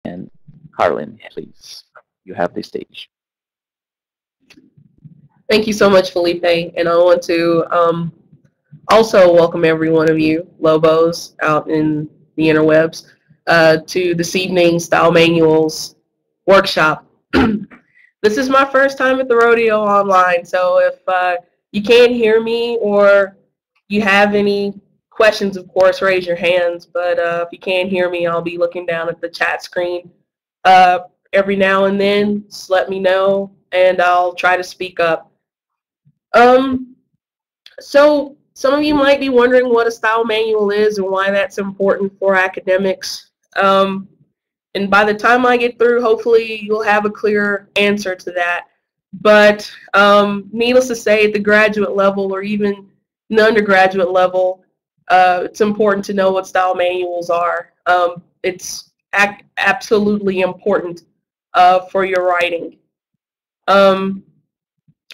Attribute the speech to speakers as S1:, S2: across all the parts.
S1: And Harlan, please, you have the stage.
S2: Thank you so much, Felipe. And I want to also welcome every one of you, Lobos, out in the interwebs, to this evening's Style Manuals workshop. This is my first time at the rodeo online, so if you can't hear me or you have any questions, of course, raise your hands. But if you can't hear me, I'll be looking down at the chat screen every now and then. Just let me know, and I'll try to speak up. So some of you might be wondering what a style manual is and why that's important for academics. And by the time I get through, hopefully you'll have a clear answer to that. But needless to say, at the graduate level or even the undergraduate level, it's important to know what style manuals are. It's absolutely important for your writing.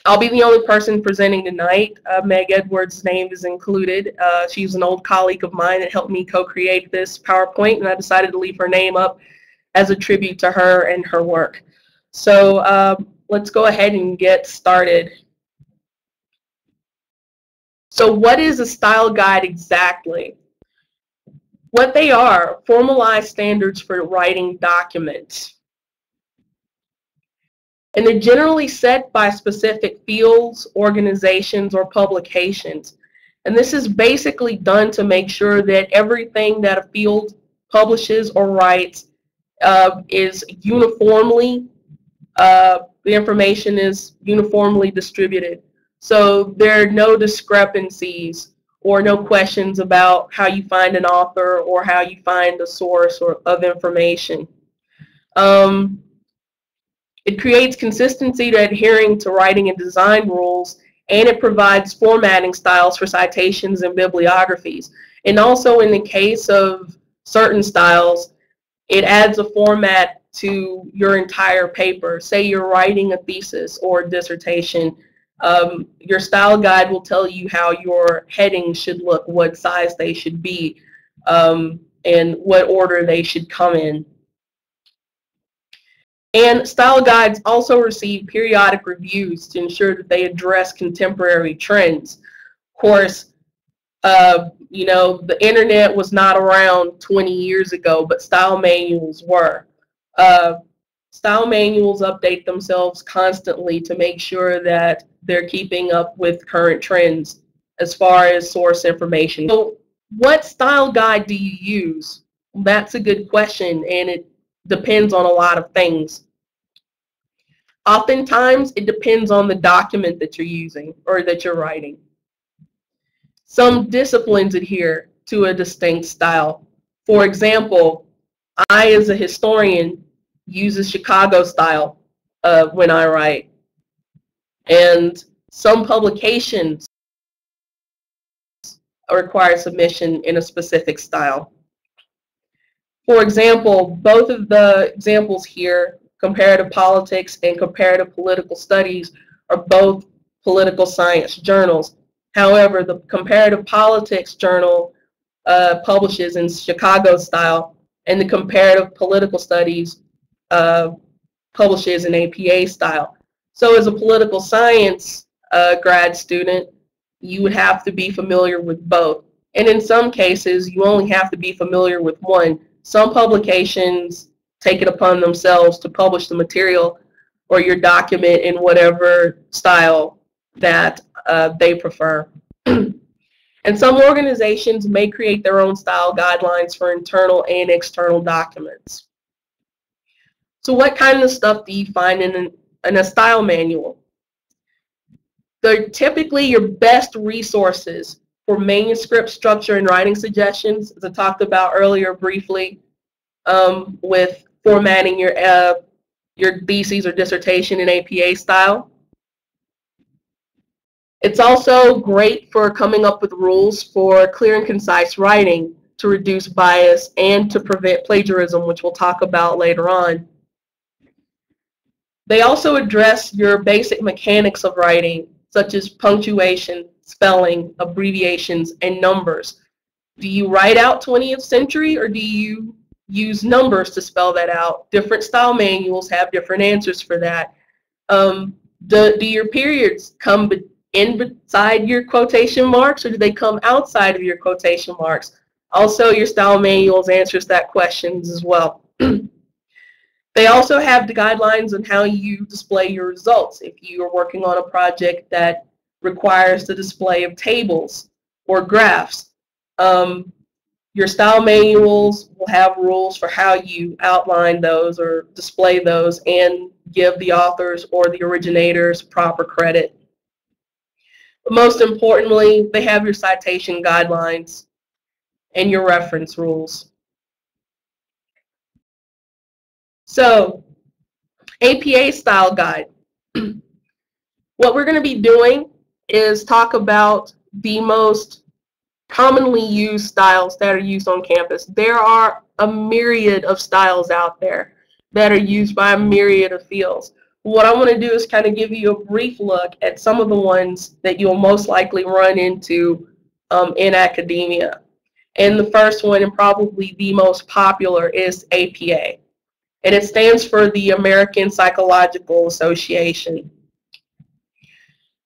S2: I'll be the only person presenting tonight. Meg Edwards' name is included. She's an old colleague of mine that helped me co-create this PowerPoint, and I decided to leave her name up as a tribute to her and her work. So let's go ahead and get started. So what is a style guide exactly? What they are formalized standards for writing documents. And they're generally set by specific fields, organizations, or publications. And this is basically done to make sure that everything that a field publishes or writes is uniformly, the information is uniformly distributed. So there are no discrepancies or no questions about how you find an author or how you find a source of information. It creates consistency to adhering to writing and design rules, and it provides formatting styles for citations and bibliographies. And also in the case of certain styles, it adds a format to your entire paper. Say you're writing a thesis or a dissertation, your style guide will tell you how your headings should look, what size they should be, and what order they should come in. And style guides also receive periodic reviews to ensure that they address contemporary trends. Of course, you know, the internet was not around 20 years ago, but style manuals were. Style manuals update themselves constantly to make sure that they're keeping up with current trends as far as source information. So what style guide do you use? That's a good question, and it depends on a lot of things. Oftentimes, it depends on the document that you're using or that you're writing. Some disciplines adhere to a distinct style. For example, I, as a historian, use a Chicago style when I write. And some publications require submission in a specific style. For example, both of the examples here, comparative politics and comparative political studies, are both political science journals. However, the comparative politics journal publishes in Chicago style, and the comparative political studies publishes in APA style. So as a political science grad student, you would have to be familiar with both. And in some cases, you only have to be familiar with one. Some publications take it upon themselves to publish the material or your document in whatever style that they prefer. And some organizations may create their own style guidelines for internal and external documents. So what kind of stuff do you find in a style manual? They're typically your best resources for manuscript structure and writing suggestions, as I talked about earlier briefly, with formatting your thesis or dissertation in APA style. It's also great for coming up with rules for clear and concise writing to reduce bias and to prevent plagiarism, which we'll talk about later on. They also address your basic mechanics of writing, such as punctuation, spelling, abbreviations, and numbers. Do you write out 20th century, or do you use numbers to spell that out. Different style manuals have different answers for that. Do your periods come in beside your quotation marks, or do they come outside of your quotation marks? Also, your style manuals answers that questions as well. They also have the guidelines on how you display your results. If you are working on a project that requires the display of tables or graphs, your style manuals will have rules for how you outline those or display those and give the authors or the originators proper credit. But most importantly, they have your citation guidelines and your reference rules. So, APA style guide. What we're going to be doing is talk about the most commonly used styles that are used on campus. There are a myriad of styles out there that are used by a myriad of fields. What I want to do is kind of give you a brief look at some of the ones that you'll most likely run into in academia. And the first one, and probably the most popular, is APA. And it stands for the American Psychological Association.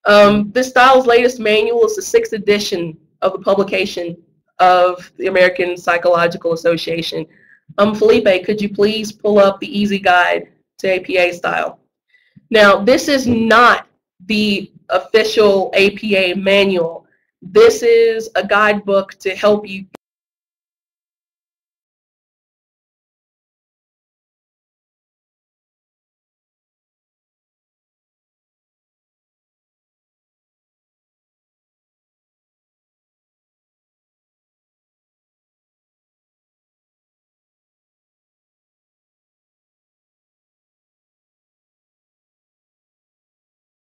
S2: This style's latest manual is the 6th edition of the publication of the American Psychological Association. Felipe, could you please pull up the easy guide to APA style? Now, this is not the official APA manual. This is a guidebook to help you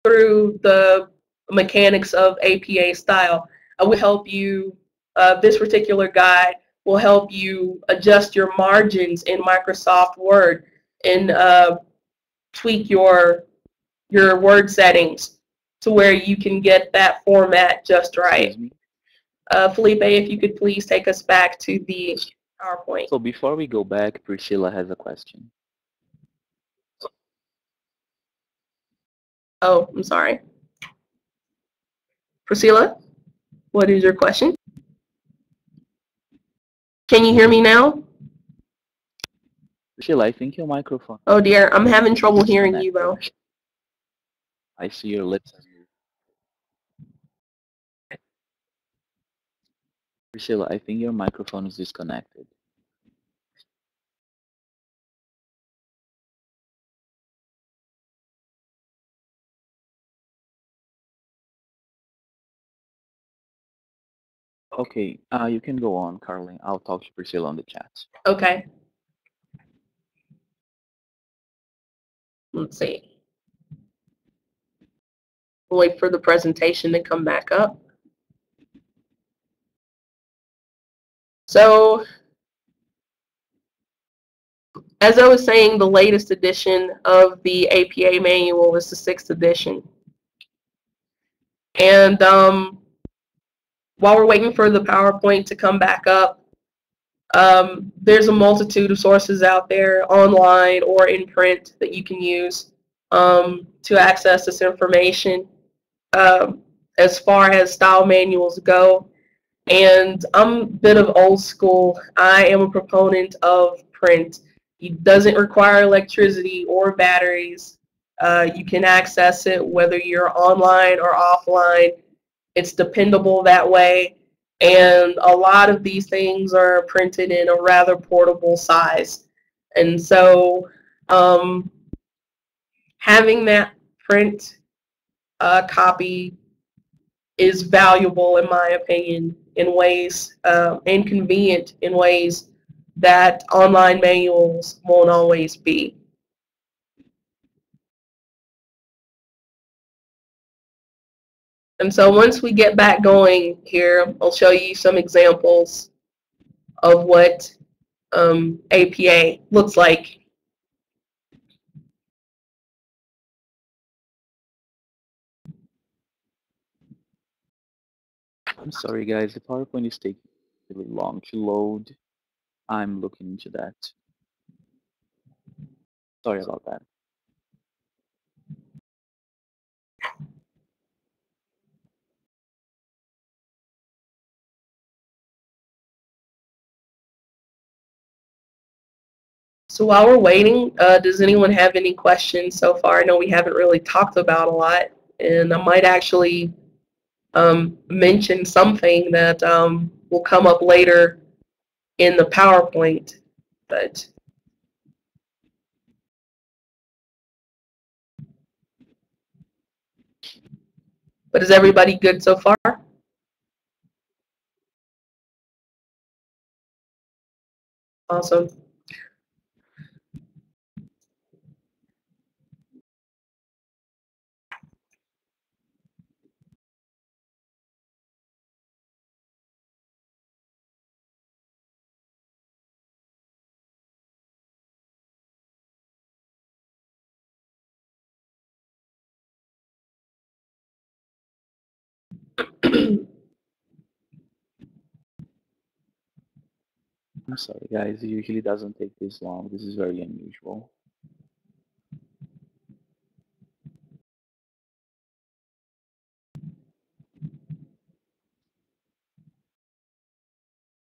S2: through the mechanics of APA style. I will help you, this particular guide will help you adjust your margins in Microsoft Word and tweak your word settings to where you can get that format just right. Felipe, if you could please take us back to the PowerPoint.
S1: So before we go back, Priscilla has a question.
S2: Oh, I'm sorry. Priscilla, what is your question? Can you hear me now?
S1: Priscilla, I think your microphone.
S2: Oh dear, I'm having trouble hearing you though.
S1: I see your lips. Priscilla, I think your microphone is disconnected. Okay, you can go on, Carlin. I'll talk to Priscilla on the chat.
S2: Okay. Let's see. We'll wait for the presentation to come back up. So, as I was saying, the latest edition of the APA manual is the 6th edition. And while we're waiting for the PowerPoint to come back up, there's a multitude of sources out there online or in print that you can use to access this information as far as style manuals go. And I'm a bit of old school. I am a proponent of print. It doesn't require electricity or batteries. You can access it whether you're online or offline. It's dependable that way. And a lot of these things are printed in a rather portable size. And so having that print copy is valuable, in my opinion, in ways, and convenient in ways that online manuals won't always be. And so once we get back going here, I'll show you some examples of what APA looks like.
S1: I'm sorry, guys. The PowerPoint is taking really long to load. I'm looking into that. Sorry about that.
S2: So while we're waiting, does anyone have any questions so far? I know we haven't really talked about a lot, and I might actually mention something that will come up later in the PowerPoint. But is everybody good so far? Awesome.
S1: I'm sorry, guys. It usually doesn't take this long. This is very unusual.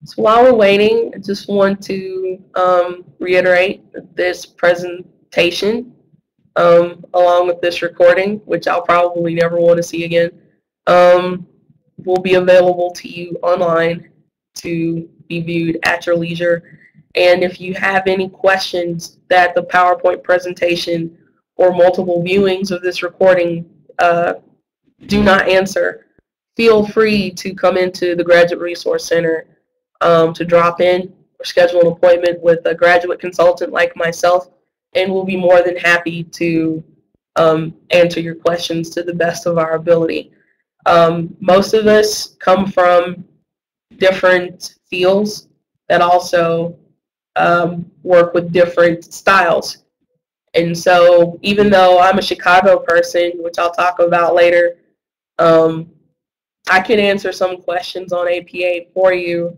S2: So while we're waiting, I just want to reiterate that this presentation, along with this recording, which I'll probably never want to see again, will be available to you online to be viewed at your leisure. And if you have any questions that the PowerPoint presentation or multiple viewings of this recording do not answer, feel free to come into the Graduate Resource Center to drop in or schedule an appointment with a graduate consultant like myself, and we'll be more than happy to answer your questions to the best of our ability. Most of us come from different fields that also work with different styles. And so even though I'm a Chicago person, which I'll talk about later, um, I can answer some questions on APA for you.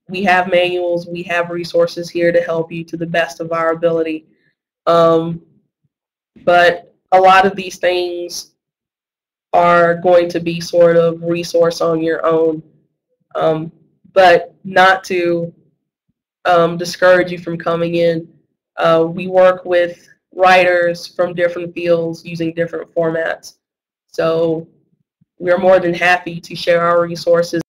S2: We have manuals, we have resources here to help you to the best of our ability. But a lot of these things are going to be sort of resource on your own, but not to discourage you from coming in. We work with writers from different fields using different formats. So we're more than happy to share our resources.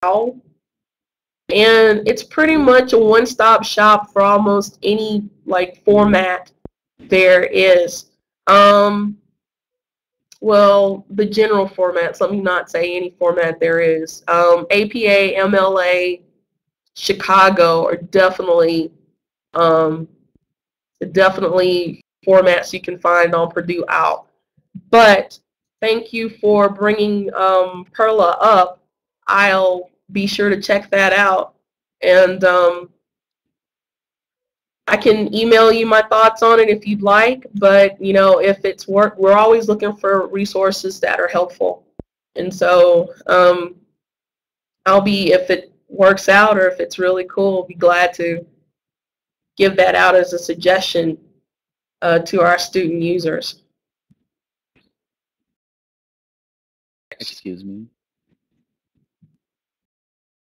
S2: Out, and it's pretty much a one-stop shop for almost any like format there is. Well, the general formats. Let me not say any format there is. APA, MLA, Chicago are um, definitely formats you can find on Purdue Out. But thank you for bringing Perla up. I'll be sure to check that out. And I can email you my thoughts on it if you'd like. But, you know, if it's work, we're always looking for resources that are helpful. And so I'll be, if it works out or if it's really cool, I'll be glad to give that out as a suggestion to our student users.
S1: Excuse me.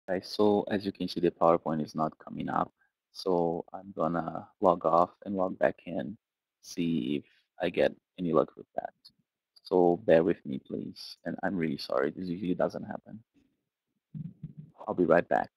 S1: Okay, so as you can see, the PowerPoint is not coming up. So I'm gonna log off and log back in, see if I get any luck with that. So bear with me, please. And I'm really sorry. This usually doesn't happen. I'll be right back.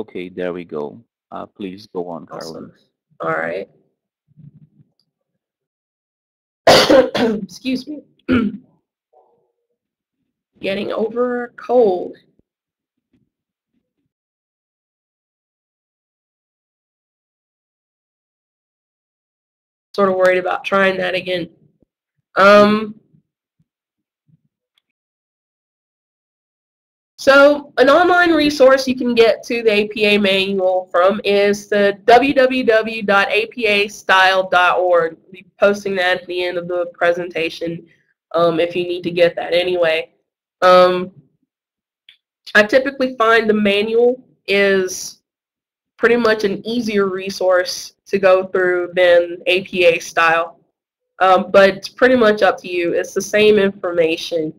S1: Okay, there we go. Please go on,
S2: Awesome.
S1: Carlin.
S2: All right. Excuse me. Getting over a cold. Sort of worried about trying that again. Um, So an online resource you can get to the APA manual from is the www.apastyle.org. I'll be posting that at the end of the presentation if you need to get that anyway. Um, I typically find the manual is pretty much an easier resource to go through than APA style. But it's pretty much up to you. It's the same information.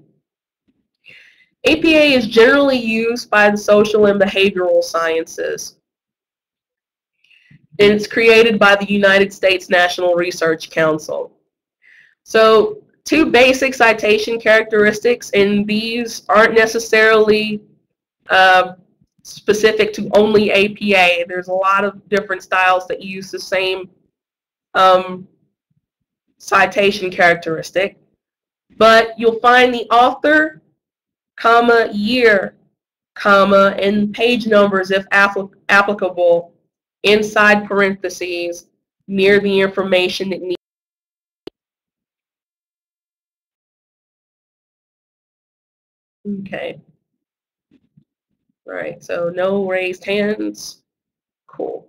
S2: APA is generally used by the social and behavioral sciences. And it's created by the United States National Research Council. So, two basic citation characteristics, and these aren't necessarily specific to only APA. There's a lot of different styles that use the same citation characteristic. But you'll find the author, comma, year, comma, and page numbers if applicable inside parentheses near the information that needs. Okay. Right, so no raised hands. Cool.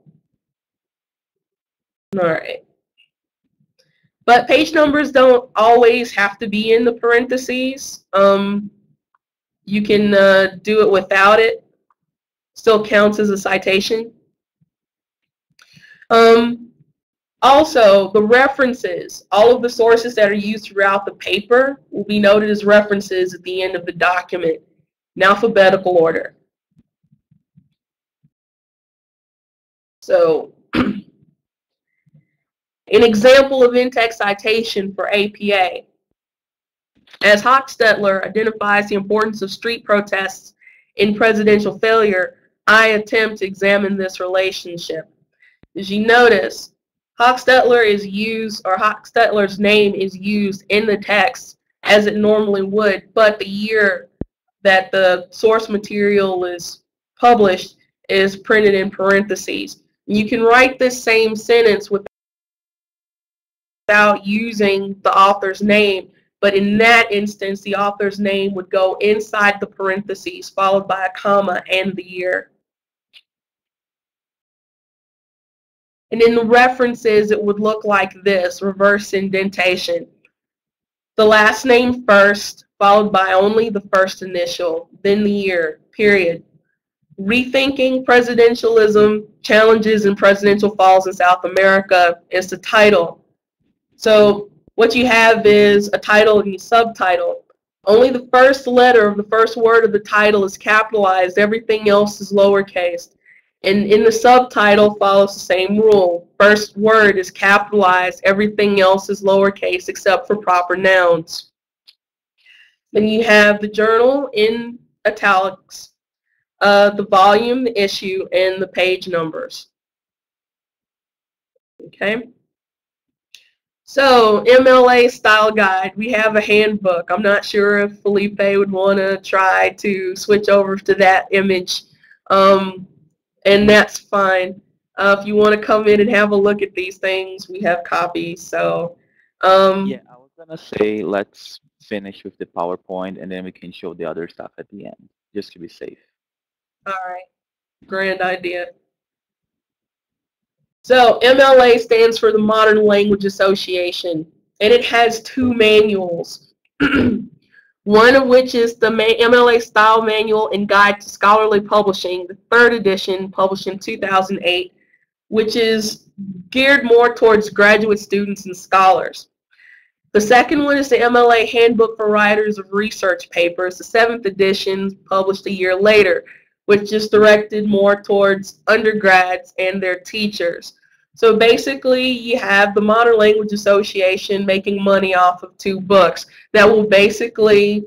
S2: All right. But page numbers don't always have to be in the parentheses. You can do it without it. Still counts as a citation. Also, the references, all of the sources that are used throughout the paper will be noted as references at the end of the document in alphabetical order. So, an example of in-text citation for APA. As Hochstetler identifies the importance of street protests in presidential failure, I attempt to examine this relationship. As you notice, Hochstetler's name is used in the text as it normally would, but the year that the source material is published is printed in parentheses. You can write this same sentence without using the author's name, but in that instance, the author's name would go inside the parentheses, followed by a comma and the year. And in the references, it would look like this, reverse indentation. The last name first, followed by only the first initial, then the year, period. Rethinking Presidentialism, Challenges in Presidential Falls in South America is the title. So what you have is a title and a subtitle. Only the first letter of the first word of the title is capitalized. Everything else is lowercase. And in the subtitle follows the same rule. First word is capitalized. Everything else is lowercase except for proper nouns. Then you have the journal in italics, the volume, the issue, and the page numbers. Okay. So, MLA style guide, we have a handbook. I'm not sure if Felipe would want to try to switch over to that image, and that's fine. If you want to come in and have a look at these things, we have copies. So,
S1: Yeah, I was gonna say let's finish with the PowerPoint and then we can show the other stuff at the end, just to be safe.
S2: all right, grand idea. So MLA stands for the Modern Language Association, and it has two manuals. One of which is the MLA Style Manual and Guide to Scholarly Publishing, the third edition, published in 2008, which is geared more towards graduate students and scholars. The second one is the MLA Handbook for Writers of Research Papers, the seventh edition, published a year later, which is directed more towards undergrads and their teachers. So basically, you have the Modern Language Association making money off of two books that will basically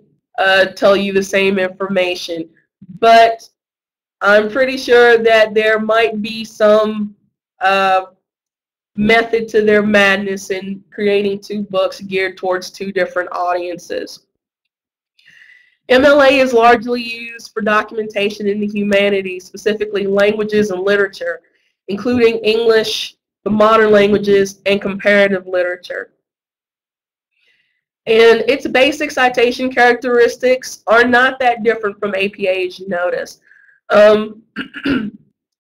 S2: tell you the same information. But I'm pretty sure that there might be some method to their madness in creating two books geared towards two different audiences. MLA is largely used for documentation in the humanities, specifically languages and literature, including English, the modern languages, and comparative literature. And its basic citation characteristics are not that different from APA, as you notice,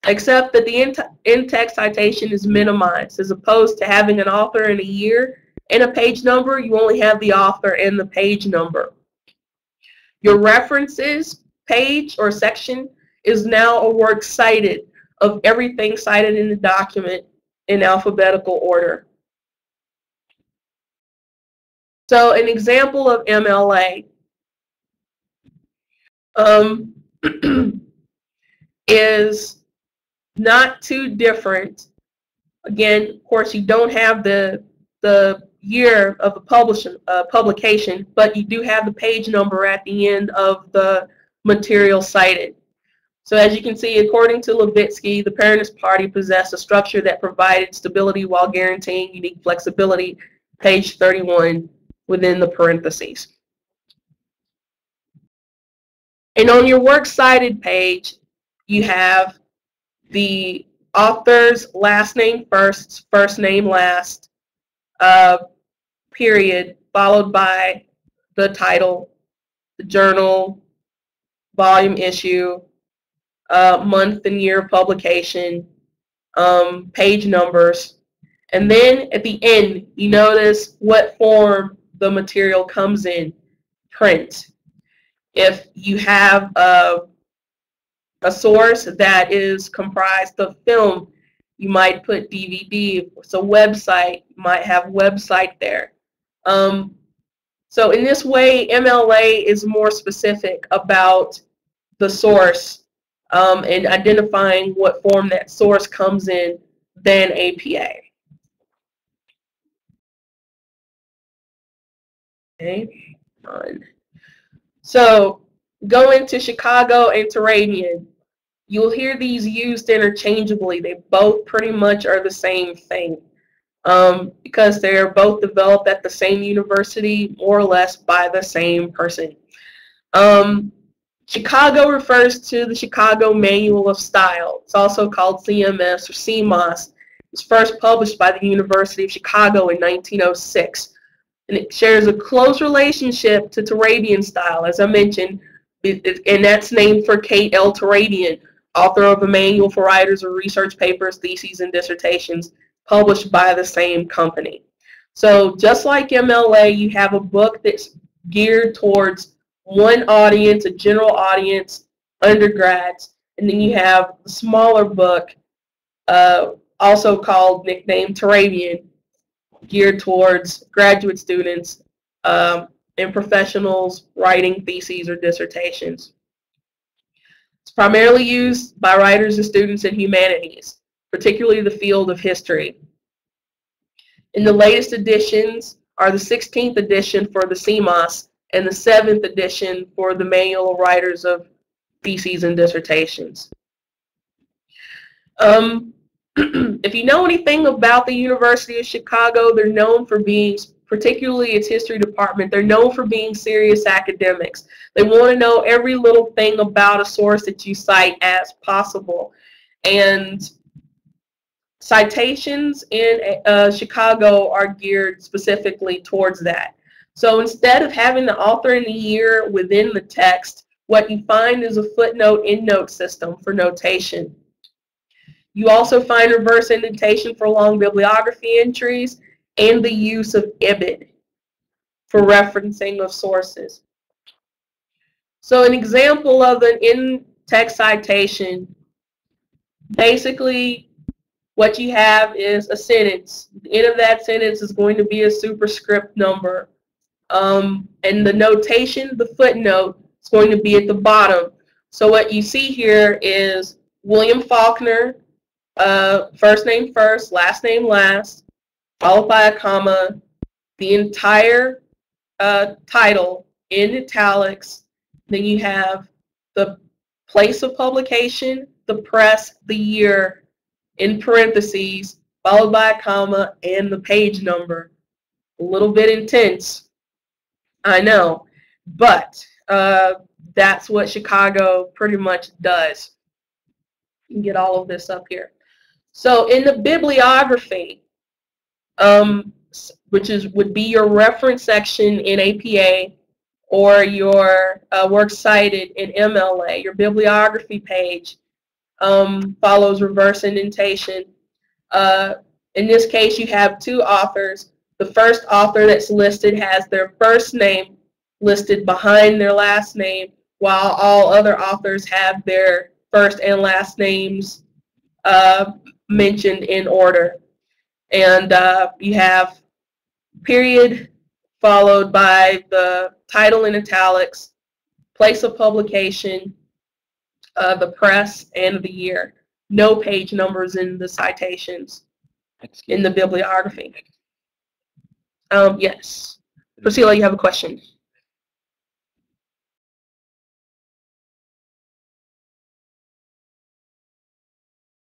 S2: except that the in-text citation is minimized. As opposed to having an author and a year and a page number, you only have the author and the page number. Your references page or section is now a works cited of everything cited in the document in alphabetical order. So an example of MLA is not too different. Again, of course, you don't have the year of the publication, but you do have the page number at the end of the material cited. So as you can see, according to Levitsky, the Paranist Party possessed a structure that provided stability while guaranteeing unique flexibility, page 31 within the parentheses. And on your works cited page, you have the author's last name first, first name last, period, followed by the title, the journal, volume issue, month and year of publication, page numbers. And then at the end, you notice what form the material comes in, print. If you have a source that is comprised of film, you might put DVD. If it's a website, you might have website there. So in this way, MLA is more specific about the source and identifying what form that source comes in than APA. Okay, so going to Chicago and Turabian. You'll hear these used interchangeably. They both pretty much are the same thing because they are both developed at the same university, more or less by the same person. Chicago refers to the Chicago Manual of Style. It's also called CMS or CMOS. It was first published by the University of Chicago in 1906. And it shares a close relationship to Turabian style, as I mentioned, and that's named for Kate L. Turabian, author of a manual for writers of research papers, theses, and dissertations, published by the same company. So just like MLA, you have a book that's geared towards one audience, a general audience, undergrads, and then you have a smaller book, also called, nicknamed Turabian, geared towards graduate students and professionals writing theses or dissertations. It's primarily used by writers and students in humanities, particularly the field of history. And the latest editions are the 16th edition for the CMOS and the 7th edition for the Manual of Writers of Theses and Dissertations. If you know anything about the University of Chicago, they're known for being, particularly its history department, they're known for being serious academics. They want to know every little thing about a source that you cite as possible. And citations in Chicago are geared specifically towards that. So instead of having the author and the year within the text, what you find is a footnote-endnote system for notation. You also find reverse indentation for long bibliography entries and the use of IBID for referencing of sources. So an example of an in-text citation, basically what you have is a sentence. The end of that sentence is going to be a superscript number. And the notation, the footnote, is going to be at the bottom. So what you see here is William Faulkner, first name first, last name last, followed by a comma, the entire title in italics. Then you have the place of publication, the press, the year, in parentheses, followed by a comma, and the page number. A little bit intense, I know, but that's what Chicago pretty much does. You can get all of this up here. So in the bibliography, which would be your reference section in APA or your works cited in MLA, your bibliography page follows reverse indentation. In this case, you have two authors. The first author that's listed has their first name listed behind their last name, while all other authors have their first and last names mentioned in order. And you have period followed by the title in italics, place of publication, the press, and the year. No page numbers in the citations in the bibliography. Yes. Priscilla, you have a question.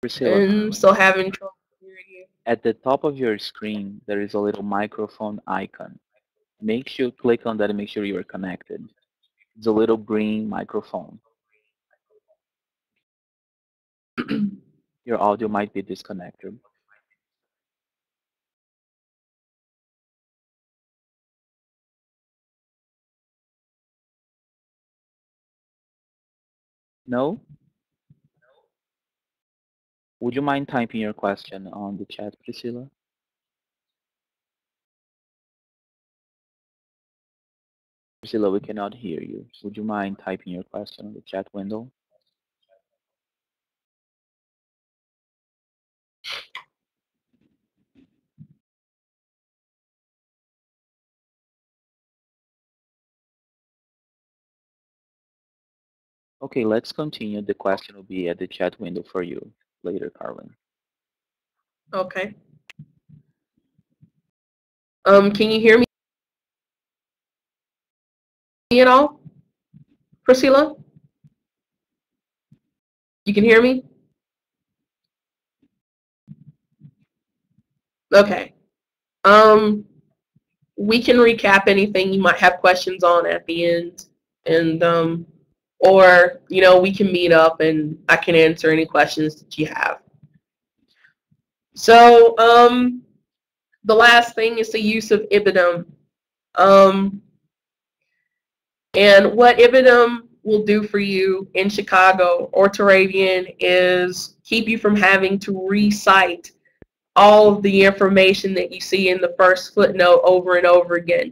S1: Priscilla,
S2: I'm still having trouble hearing you.
S1: at the top of your screen, there is a little microphone icon. Make sure you click on that and make sure you are connected. It's a little green microphone. Your audio might be disconnected. No? Would you mind typing your question on the chat, Priscilla? Priscilla, we cannot hear you. Would you mind typing your question on the chat window? Okay, let's continue. The question will be at the chat window for you later, Carlin.
S2: Okay. Can you hear me at all, Priscilla? You can hear me? Okay. We can recap anything you might have questions on at the end, and or we can meet up and I can answer any questions that you have. So the last thing is the use of ibidem. And what ibidem will do for you in Chicago or Turabian is keep you from having to recite all of the information that you see in the first footnote over and over again.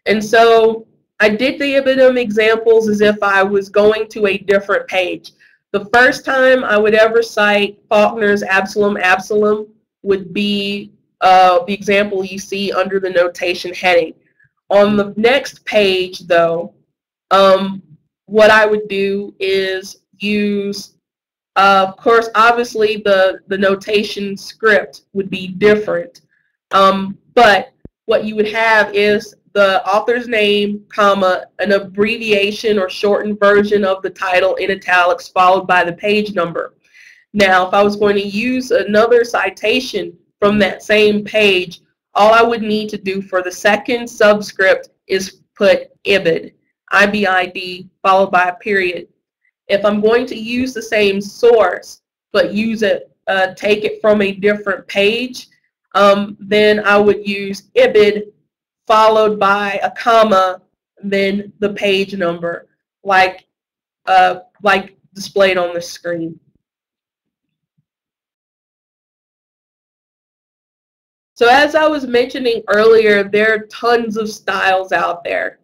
S2: And so I did the ibidem examples as if I was going to a different page. The first time I would ever cite Faulkner's Absalom, Absalom would be the example you see under the notation heading. On the next page, though, what I would do is use, of course, obviously the notation script would be different, but what you would have is the author's name, comma, an abbreviation or shortened version of the title in italics followed by the page number. Now, if I was going to use another citation from that same page, all I would need to do for the second subscript is put IBID, IBID, followed by a period. If I'm going to use the same source, but use it, take it from a different page, then I would use IBID followed by a comma, then the page number, like displayed on the screen. So as I was mentioning earlier, there are tons of styles out there.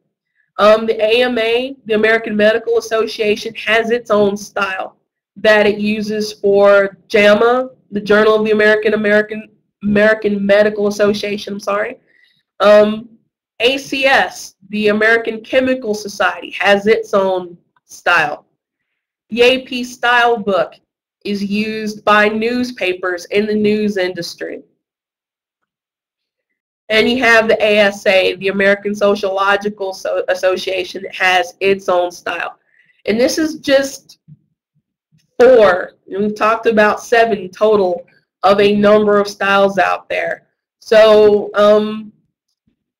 S2: The AMA, the American Medical Association, has its own style that it uses for JAMA, the Journal of the American Medical Association. I'm sorry. ACS, the American Chemical Society, has its own style. The AP Style Book is used by newspapers in the news industry. And you have the ASA, the American Sociological Association, that has its own style. And this is just 4. And we've talked about 7 total of a number of styles out there. So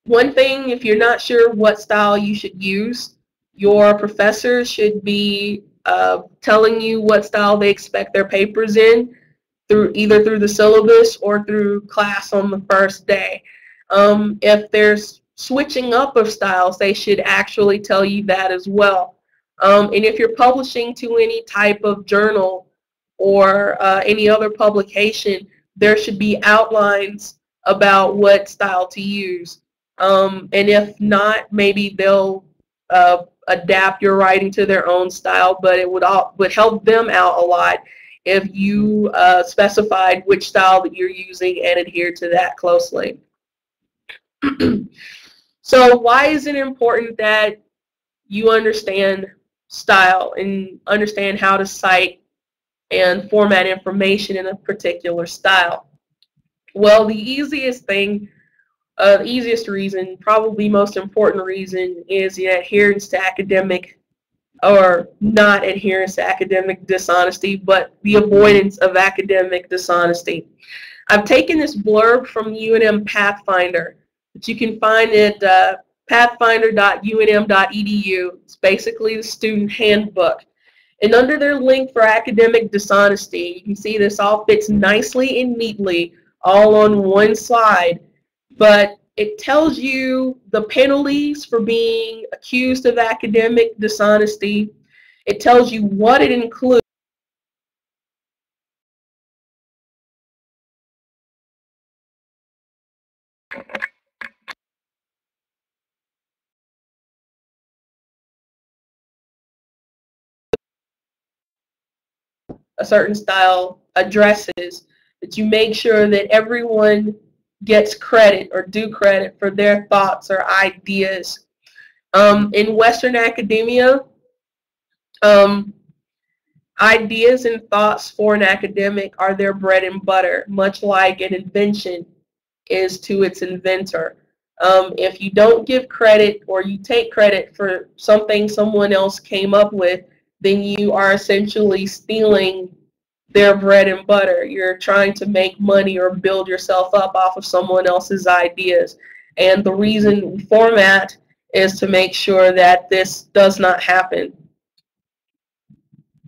S2: one thing, if you're not sure what style you should use, your professor should be telling you what style they expect their papers in, through either through the syllabus or through class on the first day. If there's switching up of styles, they should actually tell you that as well. And if you're publishing to any type of journal or any other publication, there should be outlines about what style to use. And if not, maybe they'll adapt your writing to their own style, but it would help them out a lot if you specified which style that you're using and adhere to that closely. So why is it important that you understand style and understand how to cite and format information in a particular style? Well, the easiest thing, the easiest reason, probably most important reason, is the adherence to academic, or not adherence to academic dishonesty, but the avoidance of academic dishonesty. I've taken this blurb from UNM Pathfinder that you can find at pathfinder.unm.edu. It's basically the student handbook. And under their link for academic dishonesty, you can see this all fits nicely and neatly all on one slide. But it tells you the penalties for being accused of academic dishonesty. It tells you what it includes. A certain style addresses, that you make sure that everyone gets credit or due credit for their thoughts or ideas. In Western academia, ideas and thoughts for an academic are their bread and butter, much like an invention is to its inventor. If you don't give credit or you take credit for something someone else came up with, then you are essentially stealing their bread and butter. You're trying to make money or build yourself up off of someone else's ideas. And the reason we format is to make sure that this does not happen.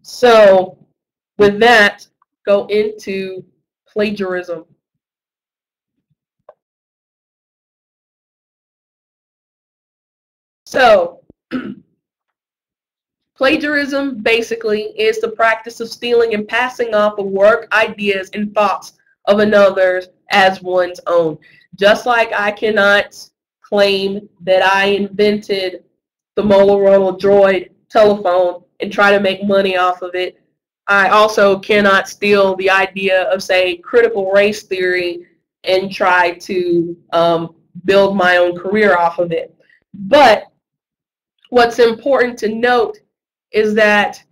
S2: So with that, go into plagiarism. So plagiarism basically is the practice of stealing and passing off a work, ideas, and thoughts of another as one's own. Just like I cannot claim that I invented the Motorola Droid telephone and try to make money off of it, I also cannot steal the idea of, say, critical race theory and try to build my own career off of it. But what's important to note is that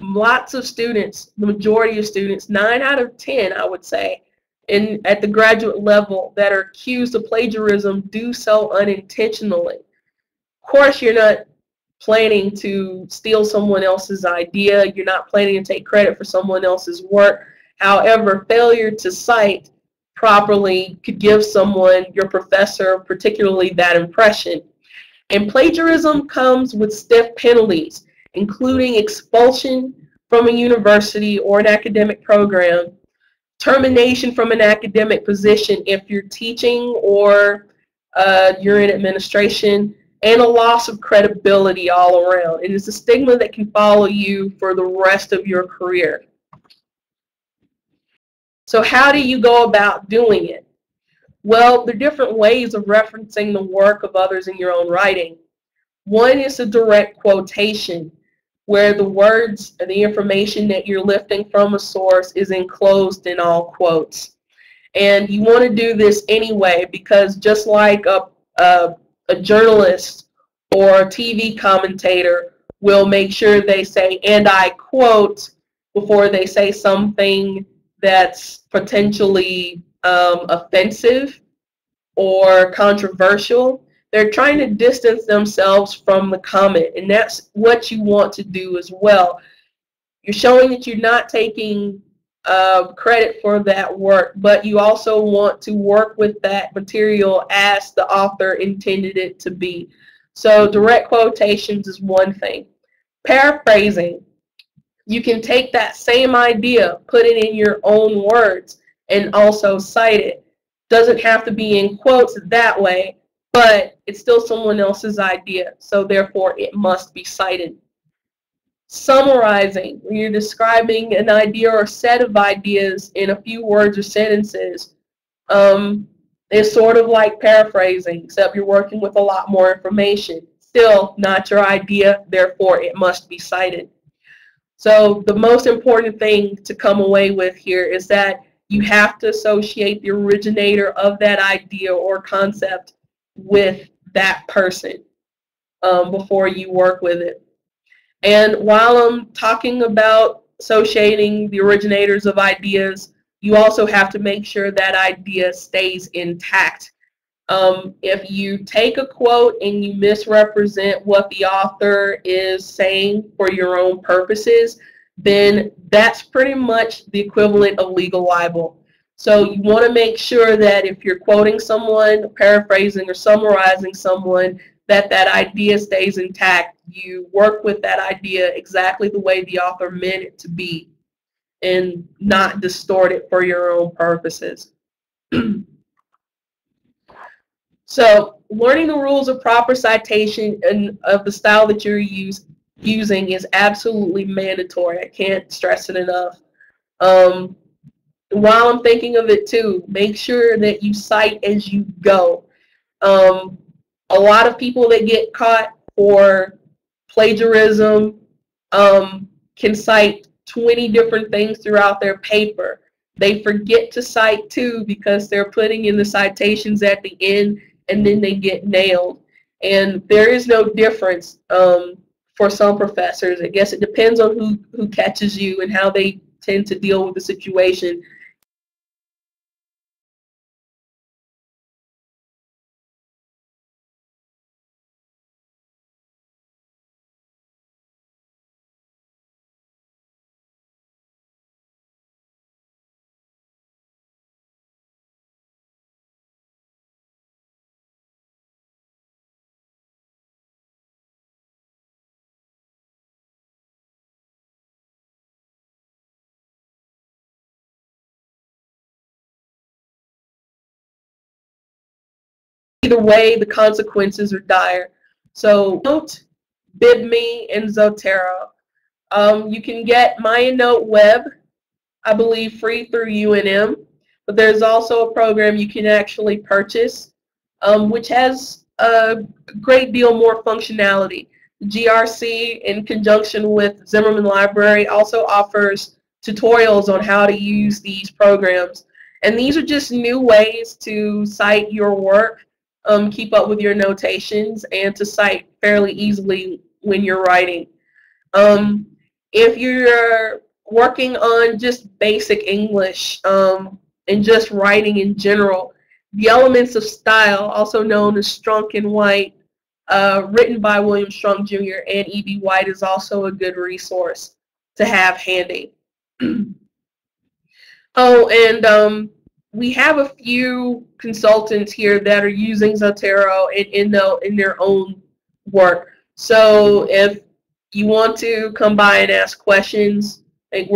S2: lots of students, the majority of students, 9 out of 10, I would say, at the graduate level that are accused of plagiarism do so unintentionally. Of course, you're not planning to steal someone else's idea. You're not planning to take credit for someone else's work. However, failure to cite properly could give someone, your professor, particularly that impression. And plagiarism comes with stiff penalties, including expulsion from a university or an academic program, termination from an academic position if you're teaching or you're in administration, and a loss of credibility all around. And it's a stigma that can follow you for the rest of your career. So how do you go about doing it? Well, there are different ways of referencing the work of others in your own writing. One is a direct quotation, where the words and the information that you're lifting from a source is enclosed in all quotes. And you want to do this anyway, because just like a journalist or a TV commentator will make sure they say, and I quote, before they say something that's potentially offensive or controversial, they're trying to distance themselves from the comment, and that's what you want to do as well. You're showing that you're not taking credit for that work, but you also want to work with that material as the author intended it to be. So direct quotations is one thing. Paraphrasing, you can take that same idea, put it in your own words, and also cite it. Doesn't have to be in quotes that way, but it's still someone else's idea, so therefore it must be cited. Summarizing, when you're describing an idea or set of ideas in a few words or sentences, is sort of like paraphrasing, except you're working with a lot more information. Still not your idea, therefore it must be cited. So the most important thing to come away with here is that you have to associate the originator of that idea or concept with that person before you work with it. And while I'm talking about associating the originators of ideas, you also have to make sure that idea stays intact. If you take a quote and you misrepresent what the author is saying for your own purposes, then that's pretty much the equivalent of legal libel. So you want to make sure that if you're quoting someone, paraphrasing, or summarizing someone, that that idea stays intact. You work with that idea exactly the way the author meant it to be and not distort it for your own purposes. So learning the rules of proper citation and of the style that you're using is absolutely mandatory. I can't stress it enough. While I'm thinking of it too, make sure that you cite as you go. A lot of people that get caught for plagiarism can cite 20 different things throughout their paper. They forget to cite too because they're putting in the citations at the end, and then they get nailed. And there is no difference for some professors. I guess it depends on who catches you and how they tend to deal with the situation. Either way, the consequences are dire. So Note, BibMe, and Zotero. You can get MayaNote Web, I believe, free through UNM, but there's also a program you can actually purchase, which has a great deal more functionality. GRC, in conjunction with Zimmerman Library, also offers tutorials on how to use these programs. And these are just new ways to cite your work, keep up with your notations, and to cite fairly easily when you're writing. If you're working on just basic English and just writing in general, The Elements of Style, also known as Strunk and White, written by William Strunk Jr. and E.B. White, is also a good resource to have handy. Oh, and we have a few consultants here that are using Zotero in their own work. So if you want to come by and ask questions, like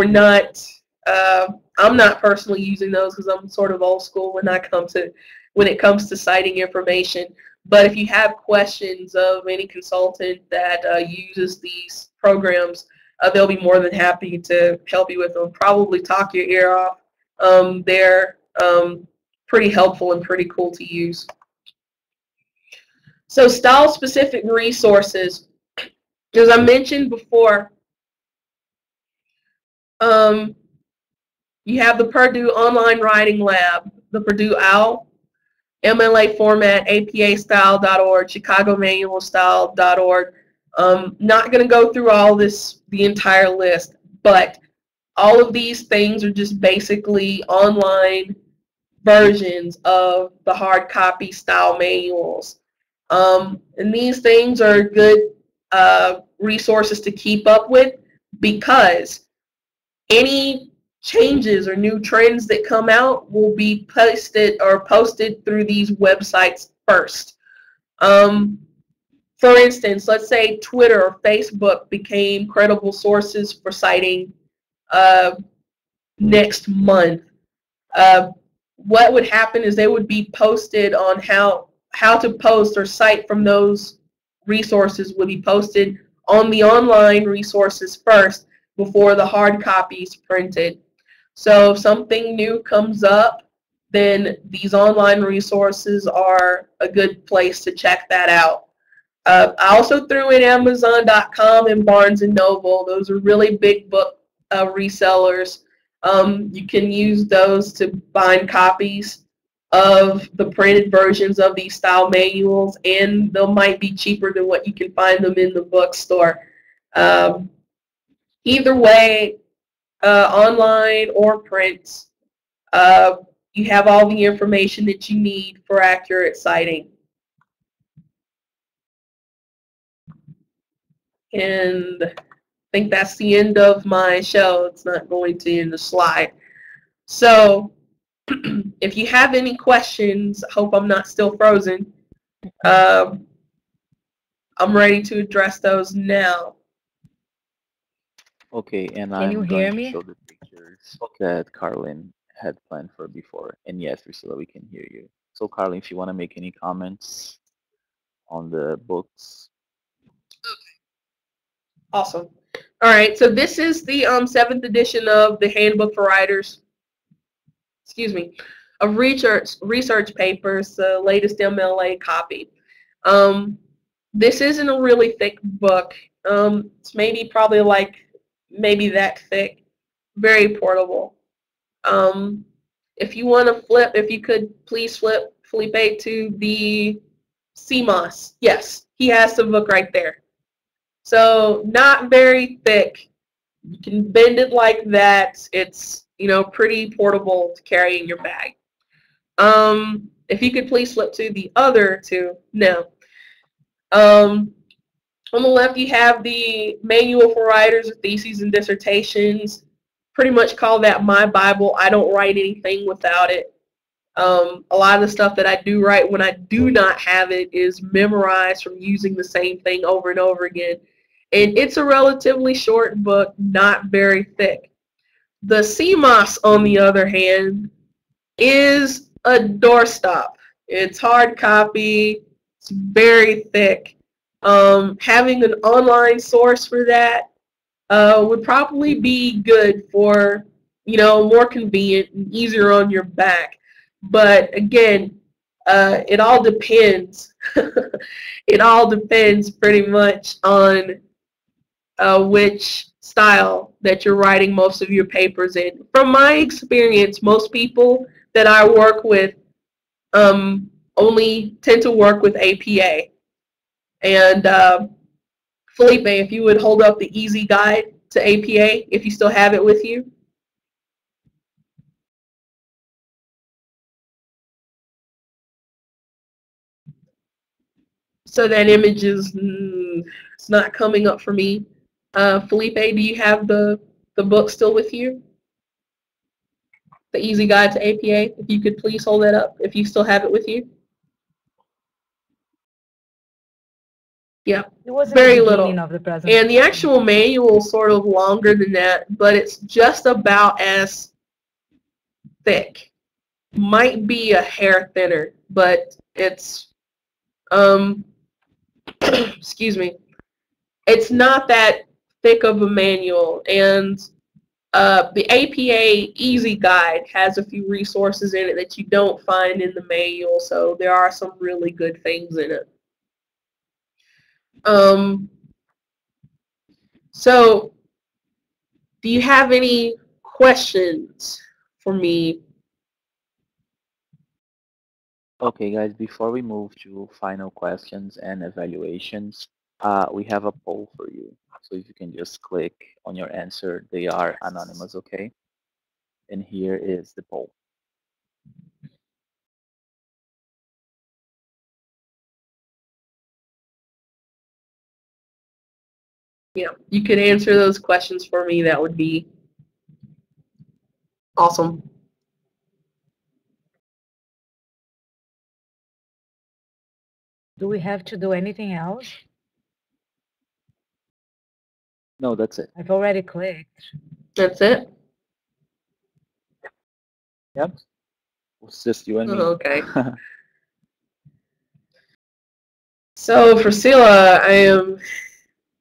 S2: I'm not personally using those because I'm sort of old school when it comes to citing information. But if you have questions of any consultant that uses these programs, they'll be more than happy to help you with them. Probably talk your ear off. They're pretty helpful and pretty cool to use. So style-specific resources. As I mentioned before, you have the Purdue Online Writing Lab, the Purdue OWL, MLA format, APAstyle.org, ChicagoManualStyle.org. Not going to go through all this, the entire list, but all of these things are just basically online versions of the hard copy style manuals. And these things are good resources to keep up with because Any changes or new trends that come out will be posted through these websites first. Um, for instance, let's say Twitter or Facebook became credible sources for citing uh, next month. Uh, what would happen is they would be posted on how to post or cite from those resources would be posted on the online resources first before the hard copies printed. So if something new comes up, then these online resources are a good place to check that out. I also threw in Amazon.com and Barnes and Noble. Those are really big book resellers. You can use those to bind copies of the printed versions of these style manuals, and they might be cheaper than what you can find them in the bookstore. Um, Either way, online or print, uh, you have all the information that you need for accurate citing. And I think that's the end of my show. It's not going to end the slide. So if you have any questions, I hope I'm not still frozen. I'm ready to address those now.
S1: Okay, and
S3: Can you
S1: I'm going
S3: hear
S1: to
S3: me?
S1: show the pictures that Carlin had planned for before. And yes, Priscilla, we can hear you. So, Carlin, if you want to make any comments on the books.
S2: Awesome. All right, so this is the 7th edition of the Handbook for Writers, excuse me, of research papers, the latest MLA copy. Um, this isn't a really thick book. It's probably like maybe that thick. Very portable. Um, if you want to flip, if you could please flip Felipe to the CMOS. Yes, he has the book right there. So not very thick. You can bend it like that. It's, pretty portable to carry in your bag. If you could please flip to the other two. No. Um, on the left, you have the manual for writers of theses and dissertations. Pretty much call that my Bible. I don't write anything without it. A lot of the stuff that I do write when I do not have it is memorized from using the same thing over and over again. And it's a relatively short book, not very thick. The CMOS, on the other hand, is a doorstop. It's hard copy. It's very thick. Having an online source for that would probably be good for, more convenient and easier on your back. But again, it all depends. It all depends pretty much on which style that you're writing most of your papers in. From my experience, most people that I work with only tend to work with APA. And Felipe, if you would hold up the easy guide to APA, if you still have it with you. So that image is it's not coming up for me. Felipe, do you have the book still with you? The easy guide to APA. If you could please hold that up, if you still have it with you. Yeah,
S3: It was in the
S2: very
S3: beginning
S2: little.
S3: of the
S2: And the
S3: presentation.
S2: actual manual is sort of longer than that, but it's just about as thick. Might be a hair thinner, but it's excuse me, it's not that thick of a manual. And the APA Easy Guide has a few resources in it that you don't find in the manual, so there are some really good things in it. So do you have any questions for me?
S1: Okay, guys, before we move to final questions and evaluations, we have a poll for you. So if you can just click on your answer, they are anonymous, okay? And here is the poll.
S2: You could answer those questions for me. That would be Awesome.
S3: Do we have to do anything else?
S1: No, that's it.
S3: I've already clicked.
S2: That's it?
S1: Yep. It's just you and me.
S2: Okay. So, Priscilla, I am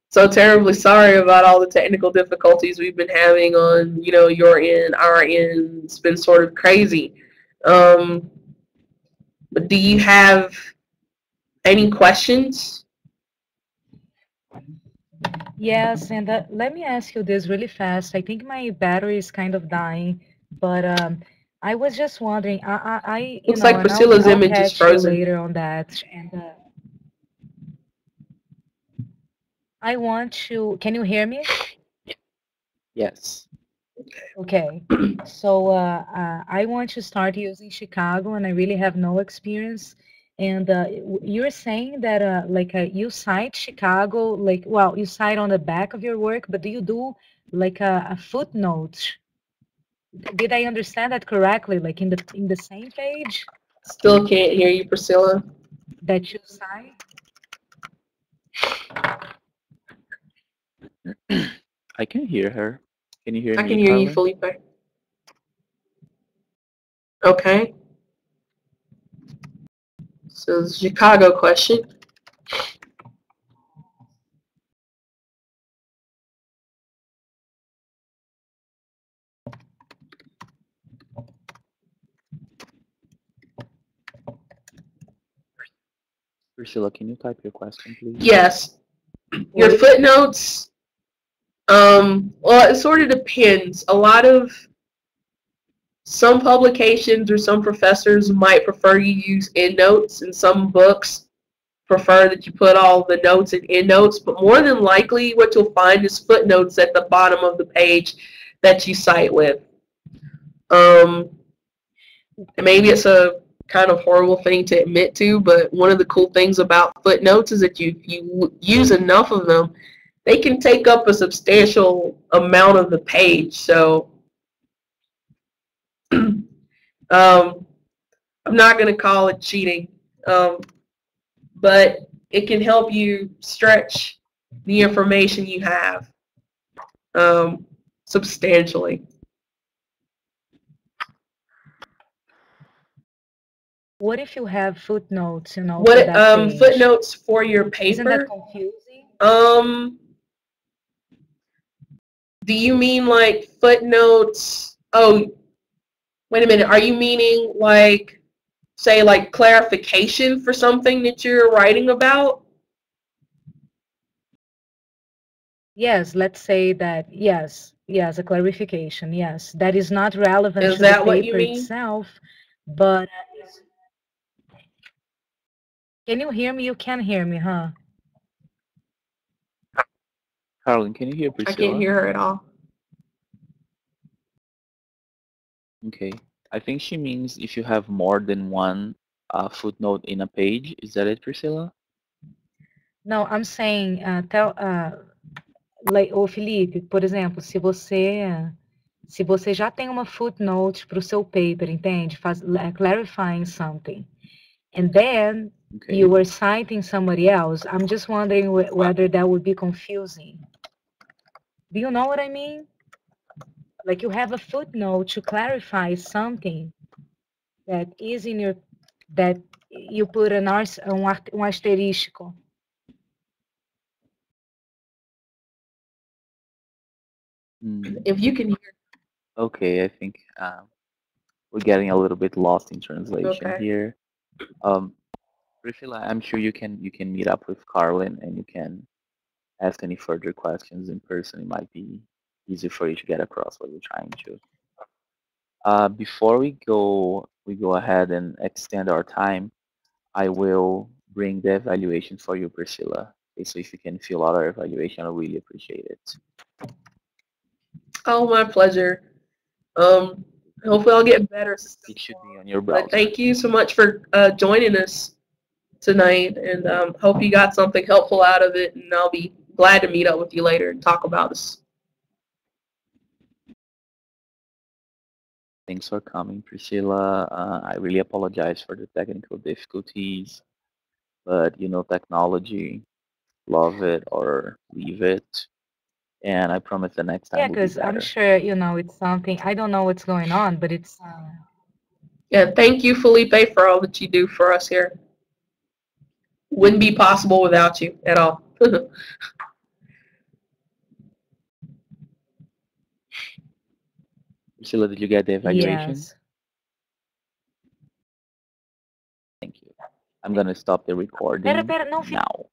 S2: so terribly sorry about all the technical difficulties we've been having on, your end, our end. It's been sort of crazy. Um, but do you have any questions?
S3: Yes, and let me ask you this really fast. I think my battery is kind of dying, but I was just wondering.
S2: Looks like
S3: And
S2: Priscilla's
S3: I'll
S2: image is
S3: catch you
S2: frozen.
S3: later on that. And I want to. Can you hear me?
S1: Yes.
S3: Okay. So I want to start using Chicago, and I really have no experience. And you're saying that you cite Chicago, well, you cite on the back of your work, but do you do like a footnote? Did I understand that correctly? Like in the same page
S2: Still can't hear you, Priscilla.
S3: that you cite?
S1: I can hear her. Can you hear
S2: I can
S1: me,
S2: hear you,
S1: Carlin?
S2: Felipe. Okay. So, the Chicago question.
S1: Priscilla, can you type your question, please?
S2: Yes. Your
S3: What if
S2: footnotes, well, it sort of depends. Some publications or some professors might prefer you use endnotes, and some books prefer that you put all the notes in endnotes, but more than likely what you'll find is footnotes at the bottom of the page that you cite with. Um, and maybe it's a kind of horrible thing to admit to, but one of the cool things about footnotes is that you use enough of them, they can take up a substantial amount of the page. So um, I'm not going to call it cheating, but it can help you stretch the information you have substantially.
S3: what if you have footnotes, for
S2: What
S3: that page?
S2: footnotes for your
S3: Isn't that
S2: paper?
S3: confusing?
S2: Um, do you mean like footnotes? Oh, wait a minute. Are you meaning like, say, like clarification for something that you're writing about?
S3: Yes, let's say that, yes, a clarification, yes. That is not relevant
S2: Is
S3: to the
S2: that what you
S3: paper
S2: mean?
S3: itself, but can you hear me? You can hear me, huh?
S1: Carlin, can you hear
S2: I can't
S1: Priscilla?
S2: hear her at all.
S1: Okay. I think she means if you have more than one footnote in a page. Is that it, Priscilla?
S3: Não, I'm saying, ô Felipe, por exemplo, se você já tem uma footnote para o seu paper, entende? Clarifying something, and then you
S1: Okay.
S3: were citing somebody else, I'm just wondering whether that would be confusing. Do you know what I mean? Like you have a footnote to clarify something that is in your, that you put um asterisco.
S1: Mm,
S2: If you can hear,
S1: okay, I think we're getting a little bit lost in translation
S2: okay.
S1: here. Um, Priscilla, I'm sure you can meet up with Carlin and you can ask any further questions in person. It might be easier for you to get across what you're trying to. Before we go ahead and extend our time. I will bring the evaluation for you, Priscilla. Okay, so if you can fill out our evaluation, I really appreciate it.
S2: Oh, my pleasure. Um, hopefully I'll get better as this
S1: It
S2: goes
S1: should be
S2: along.
S1: on your
S2: But
S1: browser.
S2: thank you so much for joining us tonight, and hope you got something helpful out of it. And I'll be glad to meet up with you later and talk about this.
S1: Thanks for coming, Priscilla. I really apologize for the technical difficulties, but technology, love it or leave it. And I promise the next time
S3: Yeah,
S1: will be
S3: because I'm
S1: better.
S3: sure, it's something, I don't know what's going on, but it's,
S2: Yeah, thank you, Felipe, for all that you do for us here. Wouldn't be possible without you at all.
S1: Priscilla, did you get the evaluation?
S3: yes.
S1: Thank you. I'm gonna stop the
S3: Pera,
S1: recording
S3: pera, não,
S1: now.